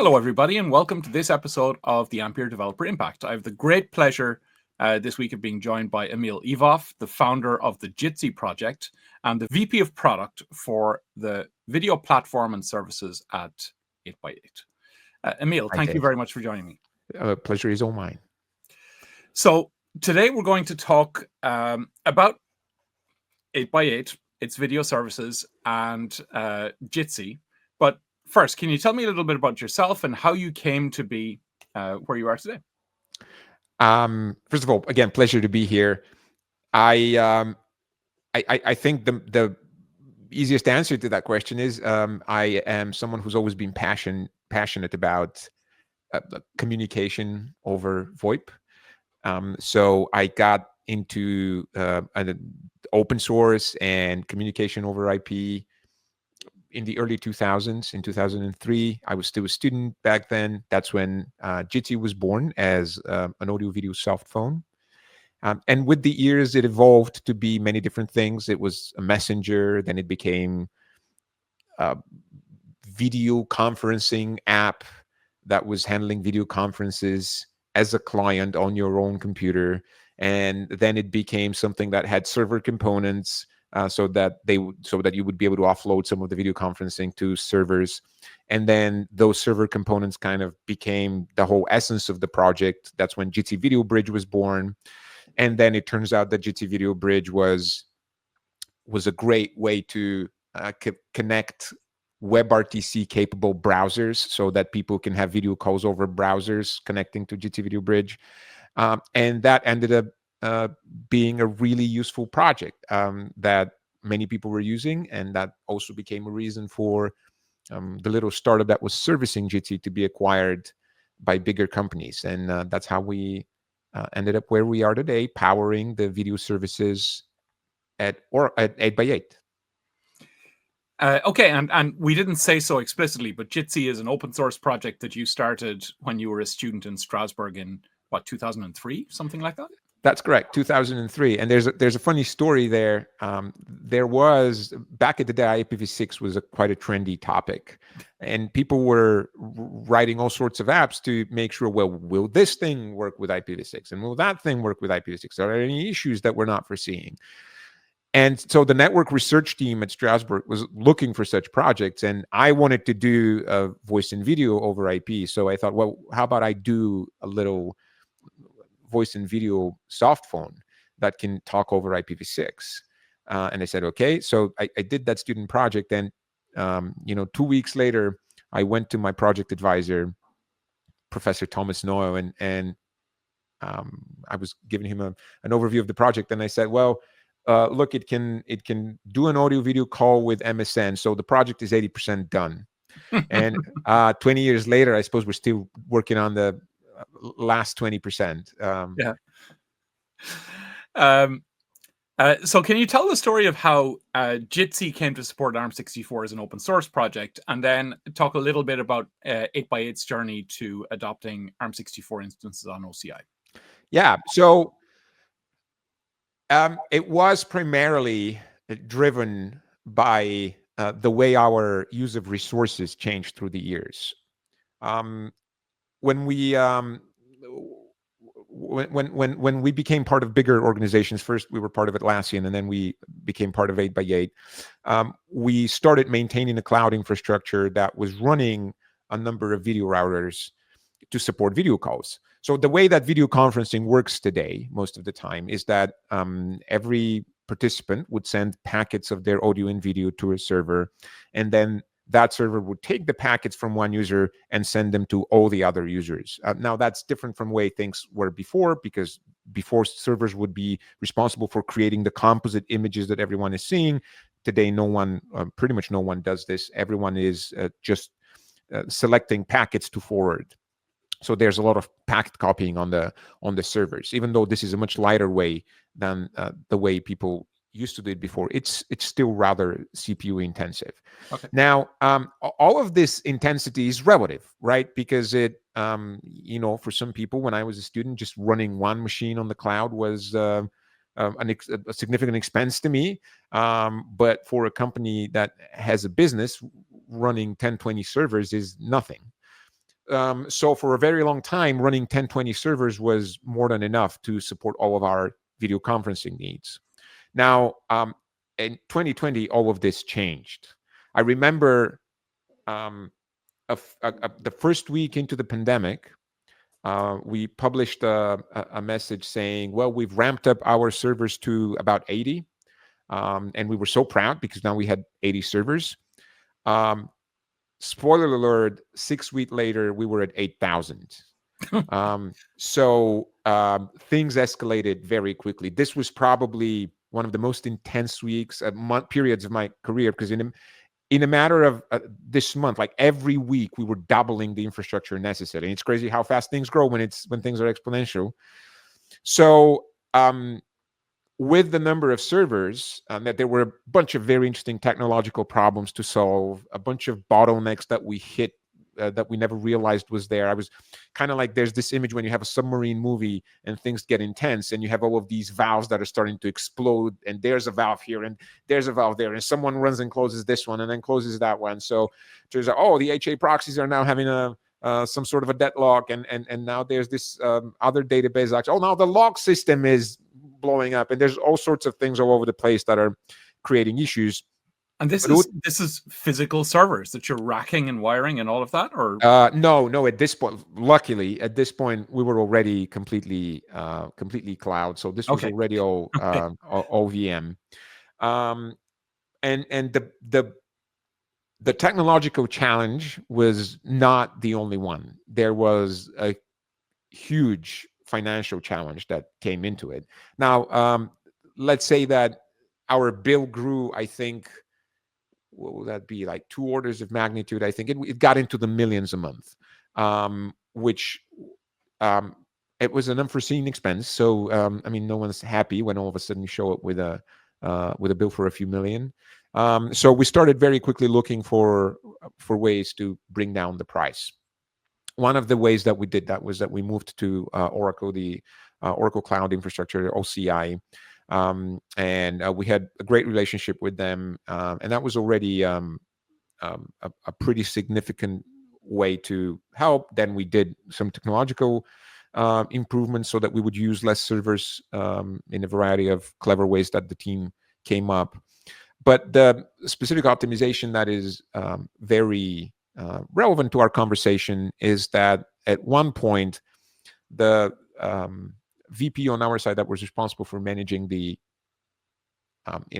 Hello, everybody, and welcome to this episode of the Ampere Developer Impact. I have the great pleasure this week of being joined by Emil Ivov, the founder of the Jitsi project and the VP of Product for the video platform and services at 8x8. Emil, thank you very much for joining me. Pleasure is all mine. So today we're going to talk about 8x8, its video services, and Jitsi. But first, can you tell me a little bit about yourself and how you came to be where you are today? First of all, again, pleasure to be here. I think the easiest answer to that question is I am someone who's always been passionate about communication over VoIP. So I got into open source and communication over IP in the early 2000s. In 2003, I was still a student back then. That's when Jitsi was born as an audio-video soft phone. And with the years, it evolved to be many different things. It was a messenger, then it became a video conferencing app that was handling video conferences as a client on your own computer. And then it became something that had server components, so that you would be able to offload some of the video conferencing to servers. And then those server components kind of became the whole essence of the project. That's when Jitsi Video Bridge was born. And then it turns out that Jitsi Video Bridge was a great way to connect WebRTC capable browsers so that people can have video calls over browsers connecting to Jitsi Video Bridge. And that ended up being a really useful project that many people were using, and that also became a reason for the little startup that was servicing Jitsi to be acquired by bigger companies. And that's how we ended up where we are today, powering the video services at 8x8. Okay, and we didn't say so explicitly, but Jitsi is an open source project that you started when you were a student in Strasbourg in, what, 2003, something like that? That's correct, 2003. And there's a funny story there. There was, back in the day, IPv6 was quite a trendy topic. And people were writing all sorts of apps to make sure, well, will this thing work with IPv6? And will that thing work with IPv6? Are there any issues that we're not foreseeing? And so the network research team at Strasbourg was looking for such projects. And I wanted to do voice and video over IP. So I thought, well, how about I do a little voice and video soft phone that can talk over IPv6. And I said, okay. So I did that student project. And, 2 weeks later, I went to my project advisor, Professor Thomas Noel, and I was giving him an overview of the project. And I said, well, look, it can do an audio video call with MSN. So the project is 80% done. And 20 years later, I suppose we're still working on the last 20%. So can you tell the story of how Jitsi came to support ARM64 as an open source project, and then talk a little bit about 8x8's journey to adopting ARM64 instances on OCI? Yeah, so it was primarily driven by the way our use of resources changed through the years. When we became part of bigger organizations, first we were part of Atlassian, and then we became part of 8x8. We started maintaining a cloud infrastructure that was running a number of video routers to support video calls. So the way that video conferencing works today, most of the time, is that every participant would send packets of their audio and video to a server, and then that server would take the packets from one user and send them to all the other users. Now, that's different from the way things were before, because before servers would be responsible for creating the composite images that everyone is seeing. Today, pretty much no one does this. Everyone is just selecting packets to forward. So there's a lot of packet copying on the servers, even though this is a much lighter way than the way people used to do it before. It's still rather CPU intensive. Okay. Now, all of this intensity is relative, right? Because it, for some people, when I was a student, just running one machine on the cloud was a significant expense to me. But for a company that has a business, running 10, 20 servers is nothing. So for a very long time, running 10, 20 servers was more than enough to support all of our video conferencing needs. Now, in 2020, all of this changed. I remember the first week into the pandemic, we published a message saying, well, we've ramped up our servers to about 80. And we were so proud because now we had 80 servers. Spoiler alert, 6 weeks later, we were at 8,000. So things escalated very quickly. This was probably one of the most intense weeks, periods of my career, because in a matter of this month, like every week, we were doubling the infrastructure necessary. And it's crazy how fast things grow when things are exponential. So with the number of servers, that there were a bunch of very interesting technological problems to solve, a bunch of bottlenecks that we hit that we never realized was there. I was kind of like, there's this image when you have a submarine movie and things get intense and you have all of these valves that are starting to explode, and there's a valve here and there's a valve there, and someone runs and closes this one and then closes that one. So there's the HA proxies are now having some sort of a deadlock, and now there's this other database actually. Now the log system is blowing up, and there's all sorts of things all over the place that are creating issues. And this is physical servers that you're racking and wiring and all of that, or no. At this point, luckily, we were already completely cloud. So this was already all VM. And the technological challenge was not the only one. There was a huge financial challenge that came into it. Now, let's say that our bill grew, I think, what will that be, like 2 orders of magnitude? I think it got into the millions a month, which it was an unforeseen expense. So I mean, no one's happy when all of a sudden you show up with a bill for a few million. So we started very quickly looking for ways to bring down the price. One of the ways that we did that was that we moved to Oracle, the Oracle Cloud Infrastructure, OCI. And we had a great relationship with them, and that was already a pretty significant way to help. Then we did some technological improvements so that we would use less servers in a variety of clever ways that the team came up. But the specific optimization that is very relevant to our conversation is that at one point, the VP on our side that was responsible for managing the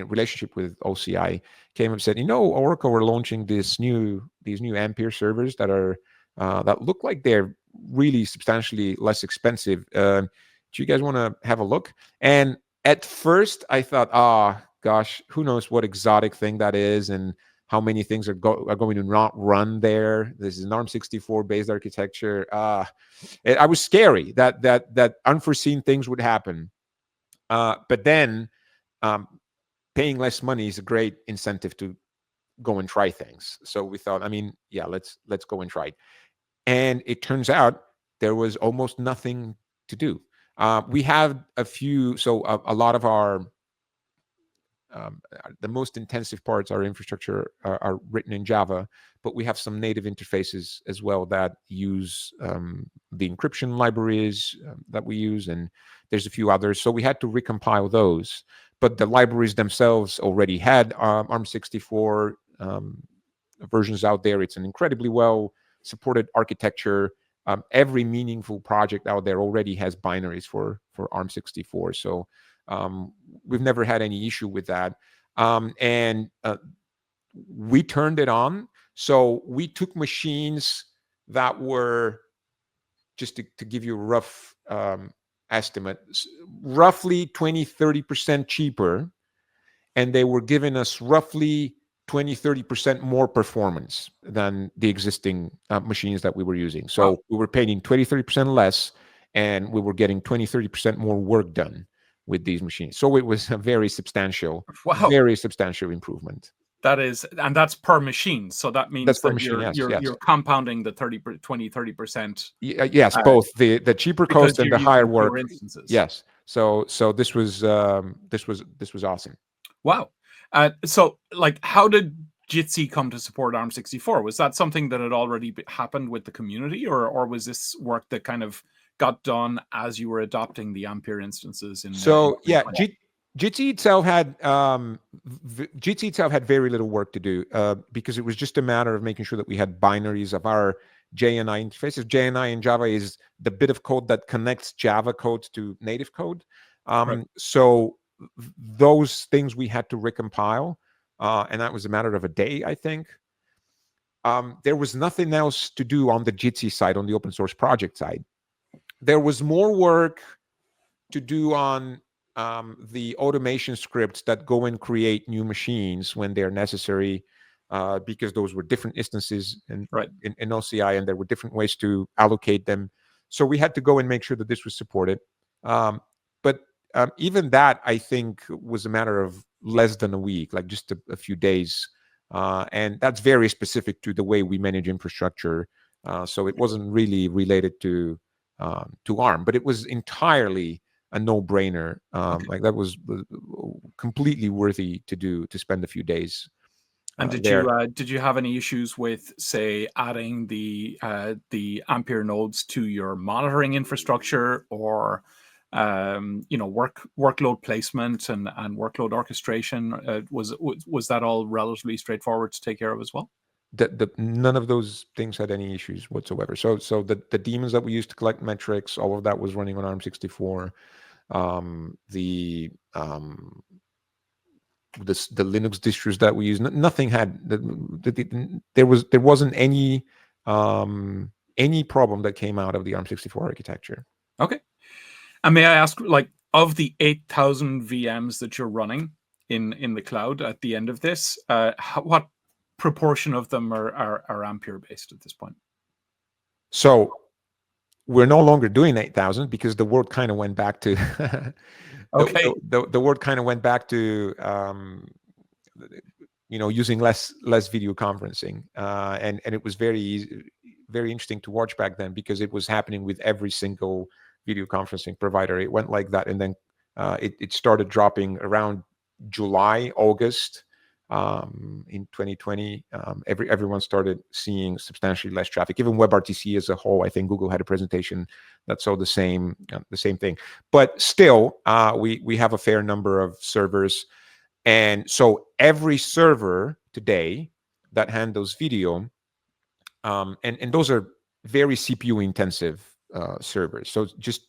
relationship with OCI came and said, Oracle are launching these new Ampere servers that are that look like they're really substantially less expensive. Do you guys want to have a look? And at first I thought, gosh, who knows what exotic thing that is and how many things are going to not run there. This is an ARM64 based architecture. I was scary that unforeseen things would happen. But then paying less money is a great incentive to go and try things. So we thought, let's go and try it. And it turns out there was almost nothing to do. We have a lot of our the most intensive parts, our infrastructure are written in Java, but we have some native interfaces as well that use the encryption libraries that we use, and there's a few others. So we had to recompile those, but the libraries themselves already had ARM64 versions out there. It's an incredibly well supported architecture. Every meaningful project out there already has binaries for ARM64. So we've never had any issue with that. And we turned it on. So we took machines that were, just to give you a rough estimate, roughly 20-30% cheaper. And they were giving us roughly 20-30% more performance than the existing machines that we were using. So we were paying 20-30% less, and we were getting 20-30% more work done with these machines. So it was a very substantial improvement. That is, and that's per machine. So that means that you're compounding the 20-30%. Yes, both the cheaper cost and the higher work. Instances. Yes. So this was awesome. Wow. So like, how did Jitsi come to support ARM64? Was that something that had already happened with the community, or was this work that kind of got done as you were adopting the Ampere instances in So yeah, 2020? Jitsi itself had very little work to do because it was just a matter of making sure that we had binaries of our JNI interfaces. JNI in Java is the bit of code that connects Java code to native code. Right. So those things we had to recompile, and that was a matter of a day, I think. There was nothing else to do on the Jitsi side, on the open source project side. There was more work to do on the automation scripts that go and create new machines when they're necessary, because those were different instances in OCI, and there were different ways to allocate them. So we had to go and make sure that this was supported. But even that, I think, was a matter of less than a week, like just a few days. And that's very specific to the way we manage infrastructure. So it wasn't really related to ARM, but it was entirely a no-brainer. Like that was completely worthy to spend a few days. And did you have any issues with, say, adding the Ampere nodes to your monitoring infrastructure, or workload placement and workload orchestration? Was that all relatively straightforward to take care of as well? None of those things had any issues whatsoever. So the daemons that we used to collect metrics, all of that was running on ARM64. The Linux distros that we use, nothing had there wasn't any problem that came out of the ARM64 architecture. Okay. And may I ask, like, of the 8,000 VMs that you're running in the cloud at the end of this, what proportion of them are Ampere based at this point? So we're no longer doing 8,000 because the world kind of went back to okay. The world kind of went back to using less video conferencing, and it was very interesting to watch back then, because it was happening with every single video conferencing provider. It went like that, and then it started dropping around July, August. In 2020, everyone started seeing substantially less traffic. Even WebRTC as a whole, I think Google had a presentation that saw the same thing. But still, we have a fair number of servers, and so every server today that handles video, and those are very CPU intensive servers. So just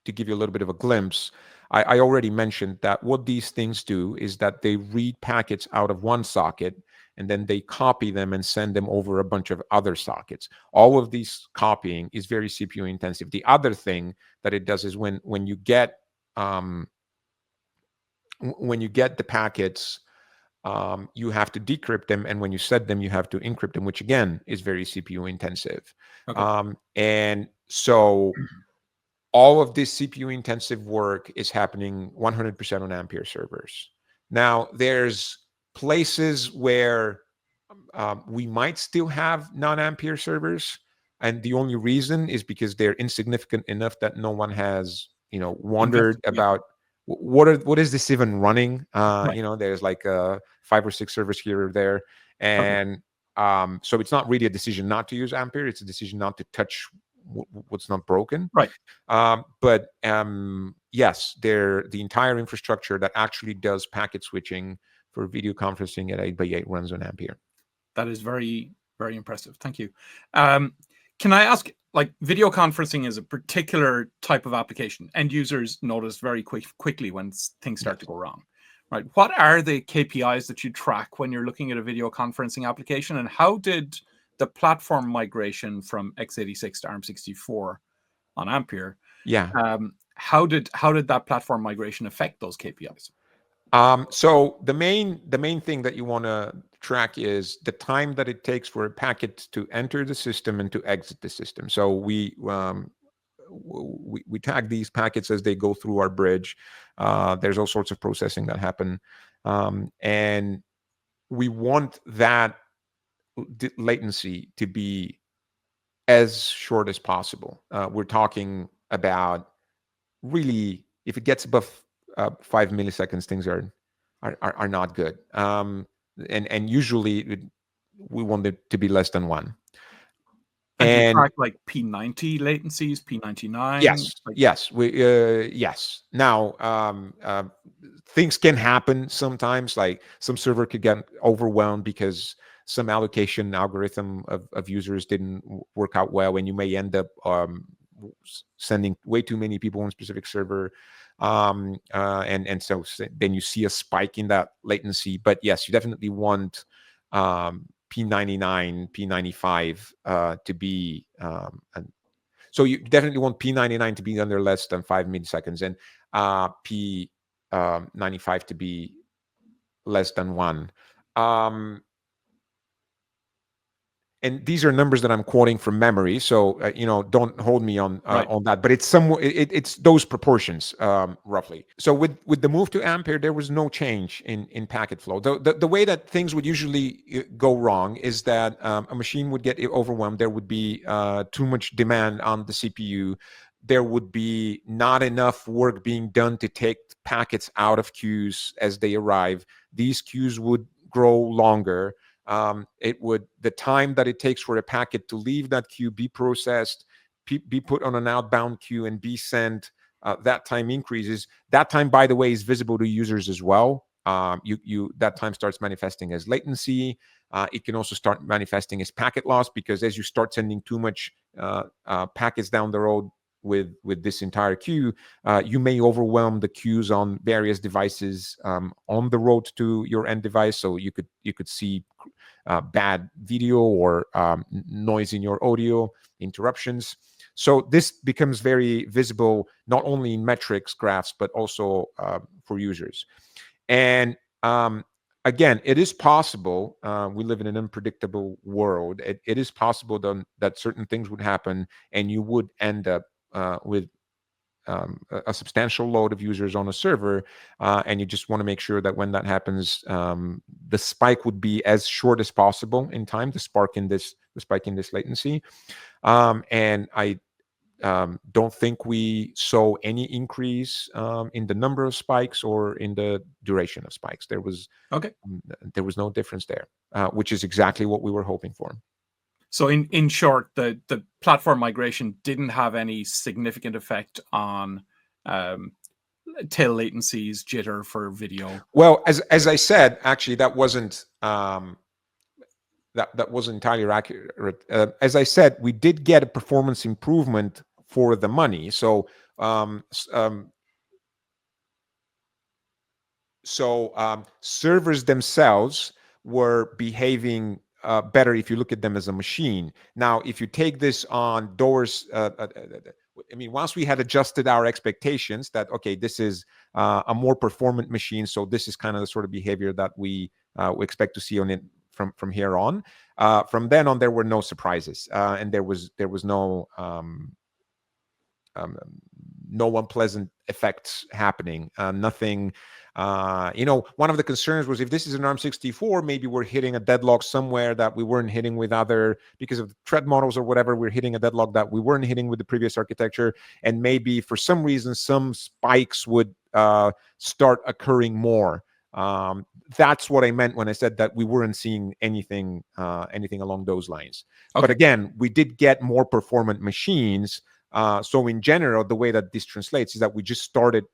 to give you a little bit of a glimpse, I already mentioned that what these things do is that they read packets out of one socket, and then they copy them and send them over a bunch of other sockets. All of these copying is very CPU intensive. The other thing that it does is when you get the packets, you have to decrypt them, and when you send them, you have to encrypt them, which again is very CPU intensive. Okay. And so all of this CPU intensive work is happening 100% on Ampere servers. Now, there's places where we might still have non-Ampere servers, and the only reason is because they're insignificant enough that no one has, wondered about what is this even running. Right. There's like 5 or 6 servers here or there, and so it's not really a decision not to use Ampere. It's a decision not to touch what's not broken. Right. But yes, the entire infrastructure that actually does packet switching for video conferencing at 8x8 runs on Ampere. That is very, very impressive. Thank you. Can I ask, like, video conferencing is a particular type of application. End users notice very quickly when things start to go wrong. Right. What are the KPIs that you track when you're looking at a video conferencing application, and how did the platform migration from x86 to ARM64 on Ampere? Yeah. How did that platform migration affect those KPIs? So the main thing that you want to track is the time that it takes for a packet to enter the system and to exit the system. So we tag these packets as they go through our bridge. There's all sorts of processing that happen, and we want that latency to be as short as possible. We're talking about, really, if it gets above 5 milliseconds, things are not good. and usually we want it to be less than 1. And do you track like P90 latencies, P99? Yes, yes. Now, things can happen sometimes. Like some server could get overwhelmed because some allocation algorithm of users didn't work out well, and you may end up sending way too many people on a specific server, and so then you see a spike in that latency. But yes, you definitely want P99, P95 to be, so you definitely want P99 to be under less than 5 milliseconds, and P95 to be less than 1. And these are numbers that I'm quoting from memory, so don't hold me on that. But it's somewhat, it's those proportions, roughly. So with the move to Ampere, there was no change in packet flow. The way that things would usually go wrong is that a machine would get overwhelmed. There would be too much demand on the CPU. There would be not enough work being done to take packets out of queues as they arrive. These queues would grow longer. The time that it takes for a packet to leave that queue, be processed, be put on an outbound queue, and be sent, that time increases. That time, by the way, is visible to users as well. That time starts manifesting as latency. It can also start manifesting as packet loss, because as you start sending too much packets down the road with this entire queue, you may overwhelm the queues on various devices on the road to your end device. So you could see bad video or noise in your audio, interruptions. So this becomes very visible not only in metrics graphs but also for users. And again, it is possible. We live in an unpredictable world. It is possible that certain things would happen, and you would end up with a substantial load of users on a server, and you just want to make sure that when that happens, the spike would be as short as possible in time, the spike in this latency. And I don't think we saw any increase in the number of spikes or in the duration of spikes. There was no difference there, which is exactly what we were hoping for. So in short, the platform migration didn't have any significant effect on tail latencies, jitter for video. Well, as I said, actually, that wasn't entirely accurate. As I said, we did get a performance improvement for the money. So servers themselves were behaving better if you look at them as a machine. Now, if you take this on doors, once we had adjusted our expectations that, okay, this is a more performant machine, so this is kind of the sort of behavior that we expect to see on it from here on. From then on, there were no surprises, and there was no unpleasant effects happening. Nothing. One of the concerns was if this is an ARM64, maybe we're hitting a deadlock somewhere that we weren't hitting with other, because of the thread models or whatever, we're hitting a deadlock that we weren't hitting with the previous architecture. And maybe for some reason, some spikes would start occurring more. That's what I meant when I said that we weren't seeing anything along those lines. Okay. But again, we did get more performant machines. So in general, the way that this translates is that we just started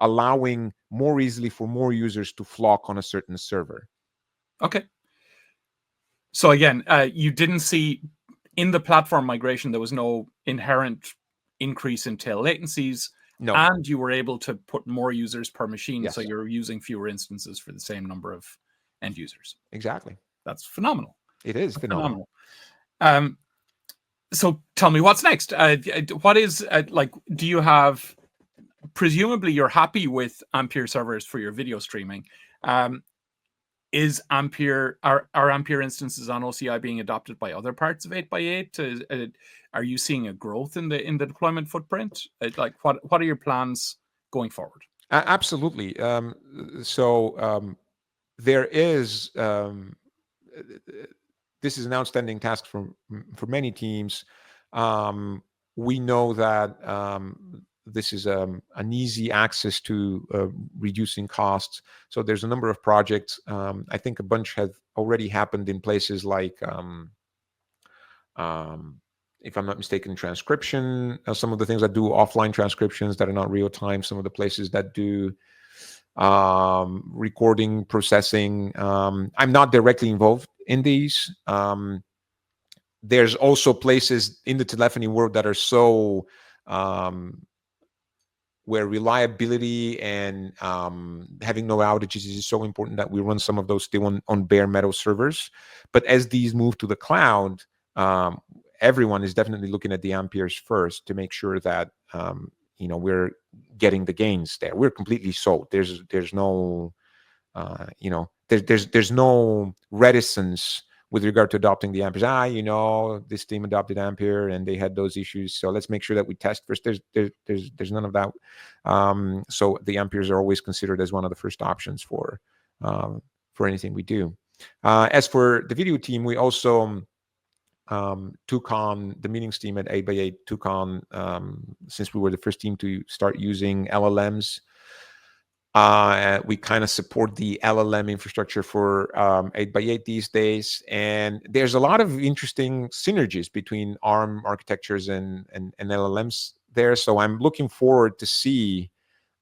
allowing more easily for more users to flock on a certain server. Okay. So again, you didn't see in the platform migration, there was no inherent increase in tail latencies. No. And you were able to put more users per machine. Yes. So you're using fewer instances for the same number of end users. Exactly. That's phenomenal. It is phenomenal. So tell me, what's next? What is do you have, presumably you're happy with Ampere servers for your video streaming. Is Ampere, are Ampere instances on OCI being adopted by other parts of 8x8? Are you seeing a growth in the deployment footprint? What are your plans going forward? Absolutely. There is. This is an outstanding task for many teams. We know that this is an easy access to reducing costs. So there's a number of projects. I think a bunch have already happened in places like, if I'm not mistaken, transcription, some of the things that do offline transcriptions that are not real time, some of the places that do recording, processing. I'm not directly involved in these. There's also places in the telephony world that are so where reliability and having no outages is so important that we run some of those still on bare metal servers. But as these move to the cloud, everyone is definitely looking at the Amperes first to make sure that we're getting the gains there. We're completely sold. There's no there's no reticence with regard to adopting the Amperes. This team adopted Ampere and they had those issues, so let's make sure that we test first. There's none of that. So the Amperes are always considered as one of the first options for anything we do. As for the video team, we also took on the meetings team at 8x8, took on, since we were the first team to start using LLMs. We kind of support the LLM infrastructure for 8x8 these days. And there's a lot of interesting synergies between ARM architectures and LLMs there. So I'm looking forward to see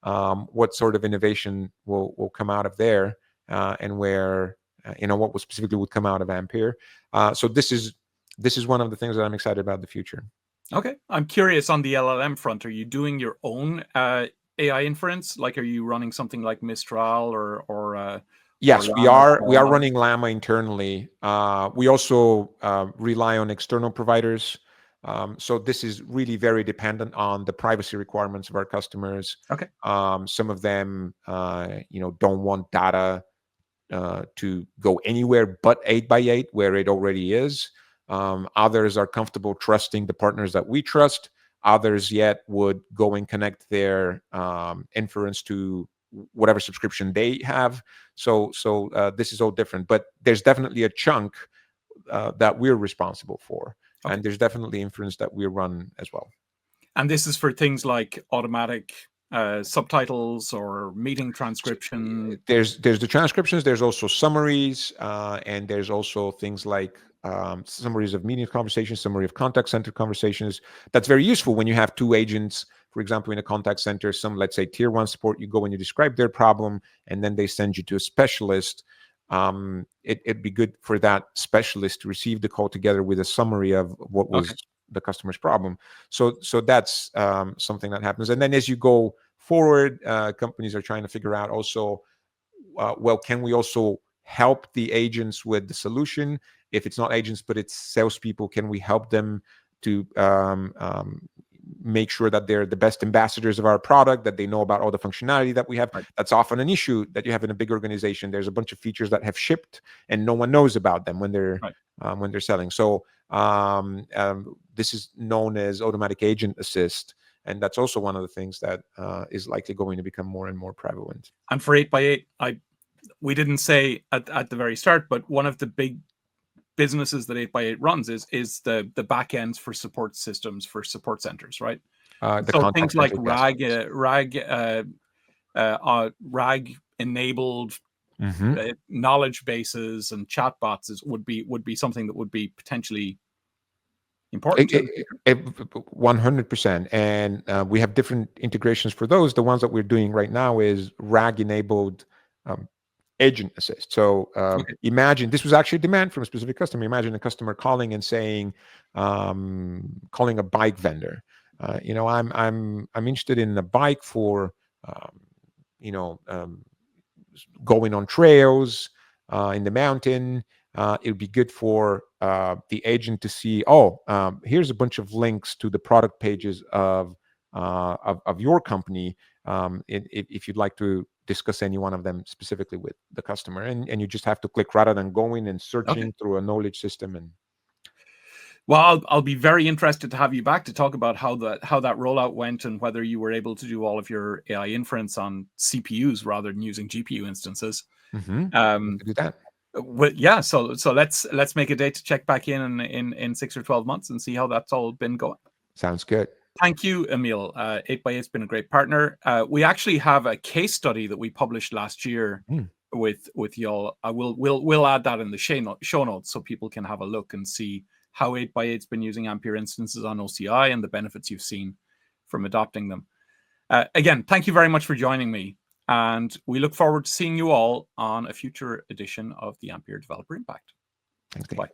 what sort of innovation will come out of there, and where, what will specifically would come out of Ampere. So this is one of the things that I'm excited about the future. Okay. I'm curious on the LLM front. Are you doing your own AI inference? Like, are you running something like Mistral or yes, or we are running Llama internally. We also rely on external providers. So this is really very dependent on the privacy requirements of our customers. Okay. Some of them don't want data to go anywhere but 8x8 where it already is. Others are comfortable trusting the partners that we trust. Others yet would go and connect their inference to whatever subscription they have. So this is all different, but there's definitely a chunk that we're responsible for. Okay. And there's definitely inference that we run as well. And this is for things like automatic subtitles or meeting transcription. There's the transcriptions. There's also summaries, and there's also things like summaries of meeting conversations, summary of contact center conversations. That's very useful when you have two agents, for example, in a contact center. Some, let's say, tier 1 support. You go and you describe their problem, and then they send you to a specialist. It'd be good for that specialist to receive the call together with a summary of what was the customer's problem. So that's something that happens. And then as you go forward, companies are trying to figure out also, can we also help the agents with the solution? If it's not agents, but it's salespeople, can we help them to make sure that they're the best ambassadors of our product, that they know about all the functionality that we have? Right. That's often an issue that you have in a big organization. There's a bunch of features that have shipped and no one knows about them when they're selling. So this is known as automatic agent assist. And that's also one of the things that is likely going to become more and more prevalent. And for 8x8, we didn't say at the very start, but one of the big businesses that 8x8 runs is the back ends for support systems for support centers, right? So things like RAG enabled knowledge bases and chatbots would be something that would be potentially important. 100%. And we have different integrations for those. The ones that we're doing right now is RAG enabled agent assist. So imagine, this was actually a demand from a specific customer. Imagine a customer calling and saying, calling a bike vendor, I'm interested in a bike for going on trails in the mountain. It would be good for the agent to see, here's a bunch of links to the product pages of your company, if you'd like to discuss any one of them specifically with the customer, and you just have to click rather than going and searching through a knowledge system. And well, I'll be very interested to have you back to talk about how that rollout went and whether you were able to do all of your AI inference on CPUs rather than using GPU instances. Do that. Well, yeah. So let's make a date to check back in 6 or 12 months and see how that's all been going. Sounds good. Thank you, Emil. 8x8's been a great partner. We actually have a case study that we published last year with y'all. We'll add that in the show notes so people can have a look and see how 8x8's been using Ampere instances on OCI and the benefits you've seen from adopting them. Again, thank you very much for joining me, and we look forward to seeing you all on a future edition of the Ampere Developer Impact. Thanks. Bye.